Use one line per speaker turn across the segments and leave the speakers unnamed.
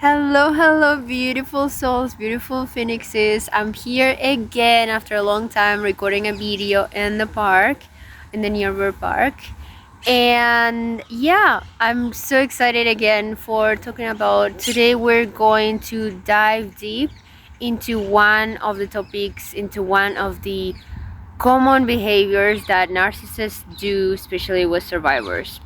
Hello, hello, beautiful souls, beautiful phoenixes. I'm here again after a long time recording a video in the park, in the nearby park. And yeah, I'm so excited again for talking about today. We're going to dive deep into one of the topics, into one of the common behaviors that narcissists do, especially with survivors.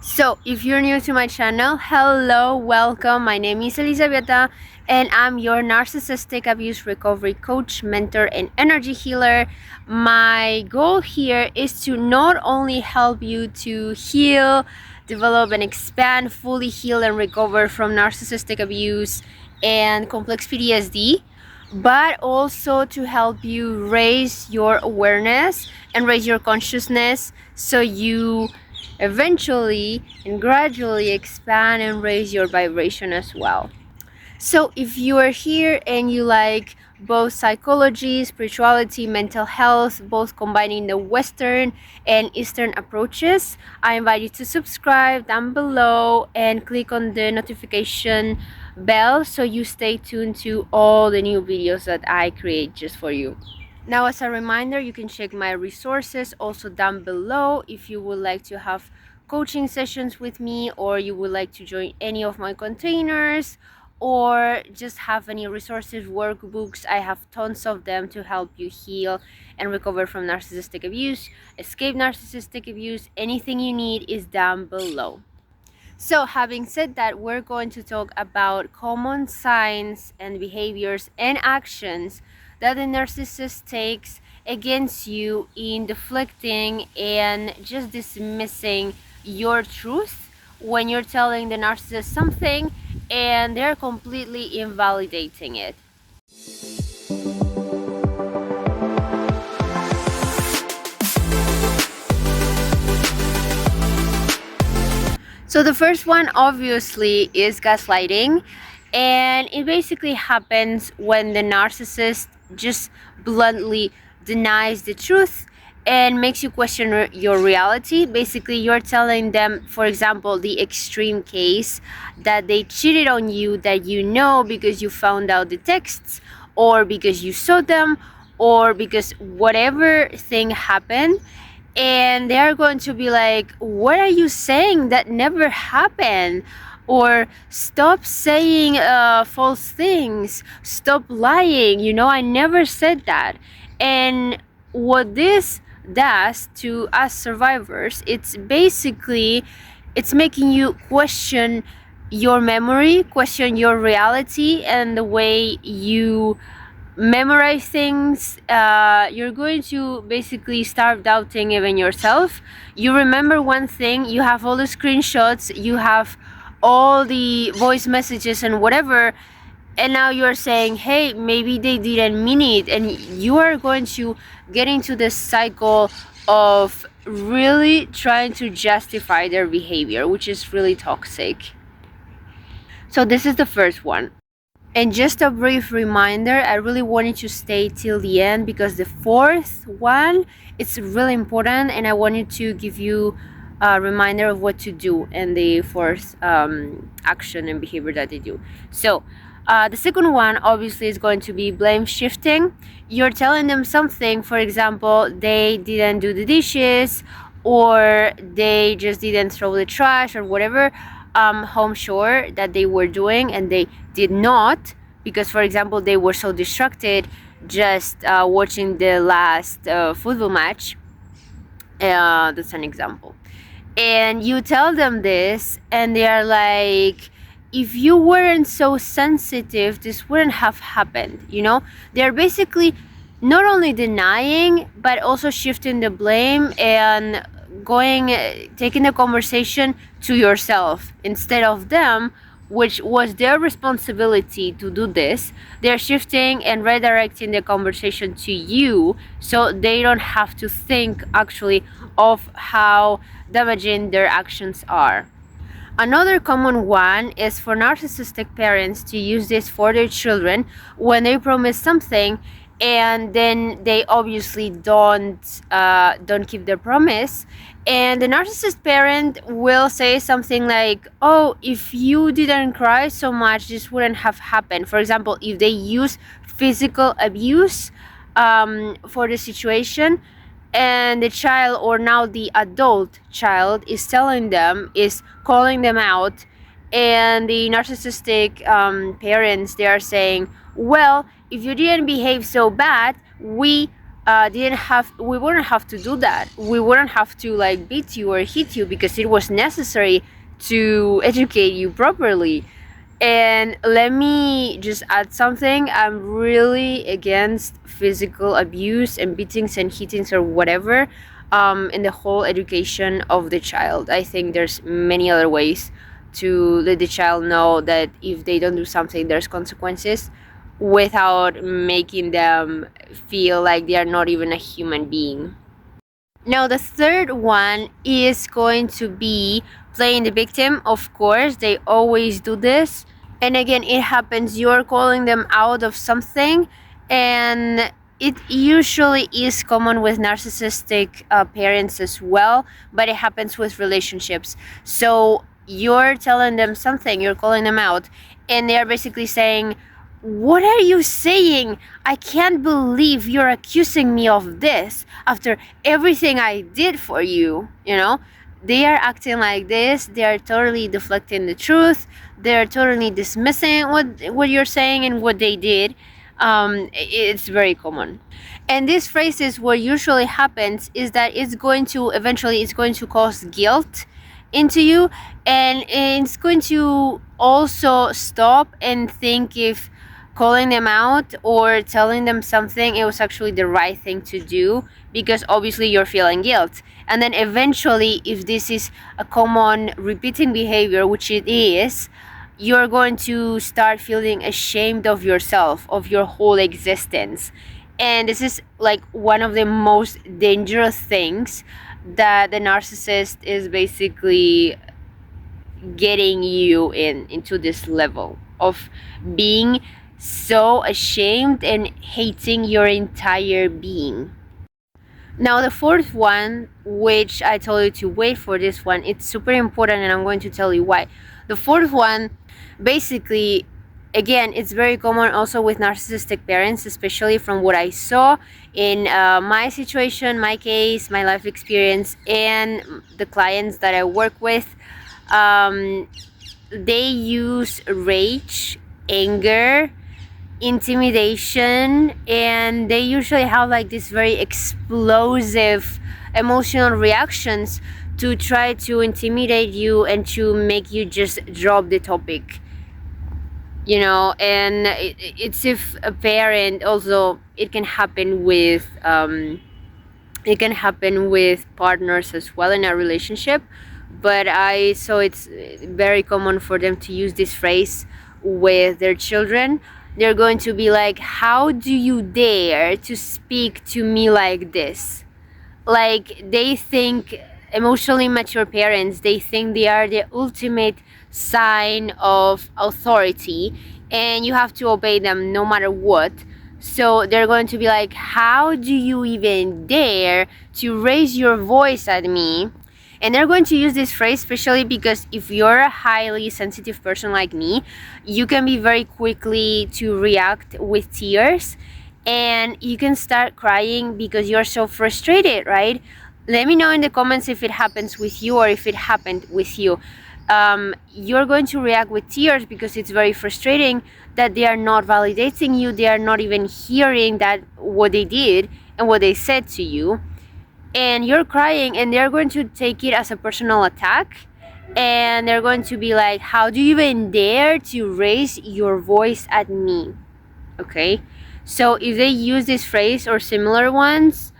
So, if you're new to my channel, hello, welcome. My name is Elisabetta, and I'm your narcissistic abuse recovery coach, mentor, and energy healer. My goal here is to not only help you to heal, develop, and expand, fully heal and recover from narcissistic abuse and complex PTSD, but also to help you raise your awareness and raise your consciousness so you eventually and gradually expand and raise your vibration as well. So if you are here and you like both psychology, spirituality, mental health, both combining the Western and Eastern approaches, I invite you to subscribe down below and click on the notification bell so you stay tuned to all the new videos that I create just for you. Now, as a reminder, you can check my resources also down below if you would like to have coaching sessions with me, or you would like to join any of my containers, or just have any resources, workbooks. I have tons of them to help you heal and recover from narcissistic abuse, escape narcissistic abuse. Anything you need is down below. So, having said that, we're going to talk about common signs and behaviors and actions that the narcissist takes against you in deflecting and just dismissing your truth when you're telling the narcissist something and they're completely invalidating it. So the first one obviously is gaslighting, and it basically happens when the narcissist just bluntly denies the truth and makes you question your reality. Basically, you're telling them, for example, the extreme case that they cheated on you, that you know because you found out the texts, or because you saw them, or because whatever thing happened, and they're going to be like, what are you saying? That never happened. Or stop saying false things, stop lying, I never said that. And what this does to us survivors, it's basically, it's making you question your memory, question your reality, and the way you memorize things. You're going to basically start doubting even yourself. You remember one thing, you have all the screenshots, you have all the voice messages and whatever, and now you're saying, hey, maybe they didn't mean it, and you are going to get into this cycle of really trying to justify their behavior, which is really toxic. So this is the first one. And just a brief reminder, I really wanted to stay till the end because the fourth one, it's really important, and I wanted to give you a reminder of what to do in the fourth action and behavior that they do. So the second one obviously is going to be blame shifting. You're telling them something, for example, they didn't do the dishes, or they just didn't throw the trash, or whatever home chore that they were doing, and they did not, because, for example, they were so distracted just watching the last football match. That's an example. And you tell them this, and they are like, if you weren't so sensitive, this wouldn't have happened. They're basically not only denying, but also shifting the blame and taking the conversation to yourself instead of them, which was their responsibility to do this. They're shifting and redirecting the conversation to you so they don't have to think actually of how damaging their actions are. Another common one is for narcissistic parents to use this for their children when they promise something and then they obviously don't keep their promise, And the narcissist parent will say something like, oh, if you didn't cry so much, this wouldn't have happened. For example, if they use physical abuse for the situation, and the child, or now the adult child, is telling them, is calling them out, and the narcissistic parents, they are saying, well, if you didn't behave so bad, we wouldn't have to do that. We wouldn't have to like beat you or hit you because it was necessary to educate you properly. And let me just add something. I'm really against physical abuse and beatings and hittings or whatever in the whole education of the child. I think there's many other ways to let the child know that if they don't do something, there's consequences, without making them feel like they are not even a human being. Now, the third one is going to be playing the victim. Of course, they always do this. And again, it happens, you're calling them out of something, and it usually is common with narcissistic parents as well, but it happens with relationships. So you're telling them something, you're calling them out, and they're basically saying, what are you saying? I can't believe you're accusing me of this after everything I did for you. You know, they are acting like this. They are totally deflecting the truth. They're totally dismissing what you're saying and what they did. It's very common. And these phrases, what usually happens is that it's going to cause guilt into you, and it's going to also stop and think if calling them out or telling them something, it was actually the right thing to do, because obviously you're feeling guilt. And then eventually, if this is a common repeating behavior, which it is, you're going to start feeling ashamed of yourself, of your whole existence. And this is like one of the most dangerous things that the narcissist is basically getting you into this level of being so ashamed and hating your entire being. Now, the fourth one, which I told you to wait for this one, it's super important, and I'm going to tell you why. The fourth one, basically, again, it's very common also with narcissistic parents, especially from what I saw in my situation, my case, my life experience, and the clients that I work with. They use rage, anger, intimidation, and they usually have like these very explosive emotional reactions to try to intimidate you and to make you just drop the topic, you know. And it's if a parent, also it can happen with partners as well in a relationship, but I saw it's very common for them to use this phrase with their children. They're going to be like, how do you dare to speak to me like this? Like, they think, emotionally mature parents, they think they are the ultimate sign of authority and you have to obey them no matter what. So they're going to be like, how do you even dare to raise your voice at me? And they're going to use this phrase, especially because if you're a highly sensitive person like me, you can be very quickly to react with tears, and you can start crying because you're so frustrated, right? Let me know in the comments if it happens with you or if it happened with you. You're going to react with tears because it's very frustrating that they are not validating you. They are not even hearing that what they did and what they said to you. And you're crying, and they're going to take it as a personal attack, and they're going to be like, how do you even dare to raise your voice at me? Okay, so if they use this phrase or similar ones,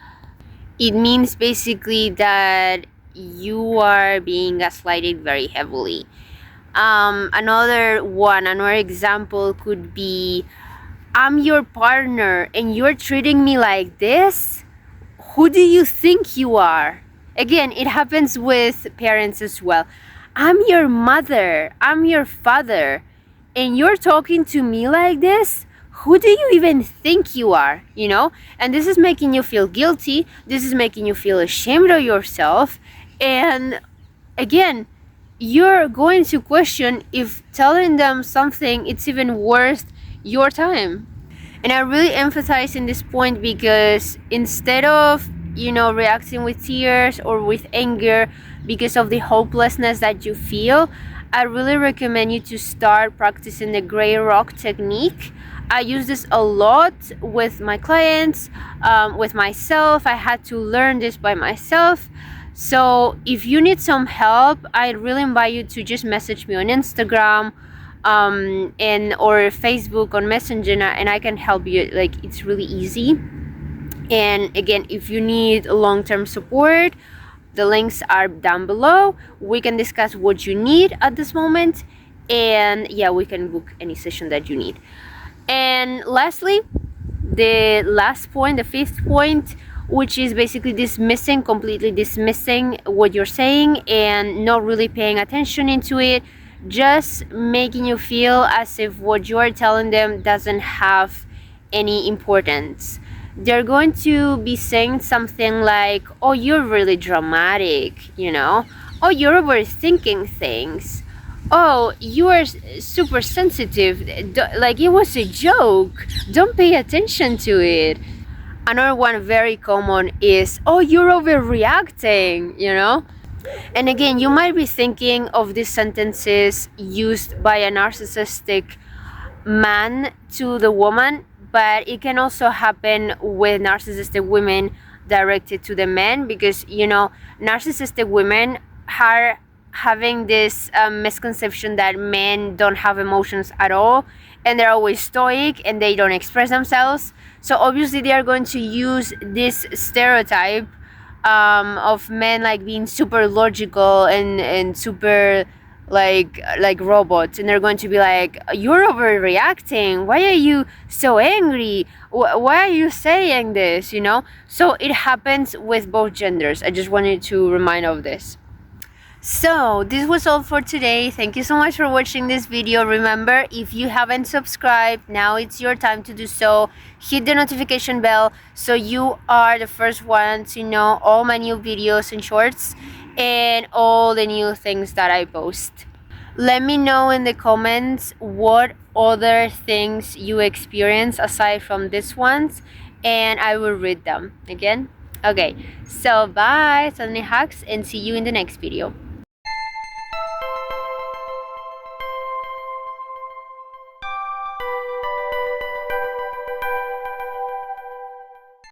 it means basically that you are being gaslighted very heavily. Another example could be, I'm your partner and you're treating me like this? Who do you think you are? Again, it happens with parents as well. I'm your mother, I'm your father, and you're talking to me like this? Who do you even think you are? You know? And this is making you feel guilty. This is making you feel ashamed of yourself. And again, you're going to question if telling them something it's even worth your time. And I really emphasize in this point because instead of, reacting with tears or with anger because of the hopelessness that you feel, I really recommend you to start practicing the gray rock technique. I use this a lot with my clients, with myself. I had to learn this by myself. So if you need some help, I really invite you to just message me on Instagram, and or Facebook on Messenger, and I can help you. Like, it's really easy. And again, if you need long-term support, the links are down below. We can discuss what you need at this moment, and yeah, we can book any session that you need. And lastly, the last point, the fifth point, which is basically completely dismissing what you're saying and not really paying attention into it, just making you feel as if what you're telling them doesn't have any importance. They're going to be saying something like, oh, you're really dramatic, oh, you're overthinking things, oh, you are super sensitive, like it was a joke, don't pay attention to it. Another one very common is, oh, you're overreacting, And again, you might be thinking of these sentences used by a narcissistic man to the woman, but it can also happen with narcissistic women directed to the men, because narcissistic women are having this misconception that men don't have emotions at all, and they're always stoic and they don't express themselves. So obviously they are going to use this stereotype of men like being super logical and super like robots, and they're going to be like, you're overreacting, why are you so angry, why are you saying this, So it happens with both genders. I just wanted to remind of this. So this was all for today. Thank you so much for watching this video. Remember, if you haven't subscribed, now it's your time to do so. Hit the notification bell so you are the first one to know all my new videos and shorts and all the new things that I post. Let me know in the comments what other things you experience aside from these ones, and I will read them again. Okay, so bye, Sunny Hacks, and see you in the next video.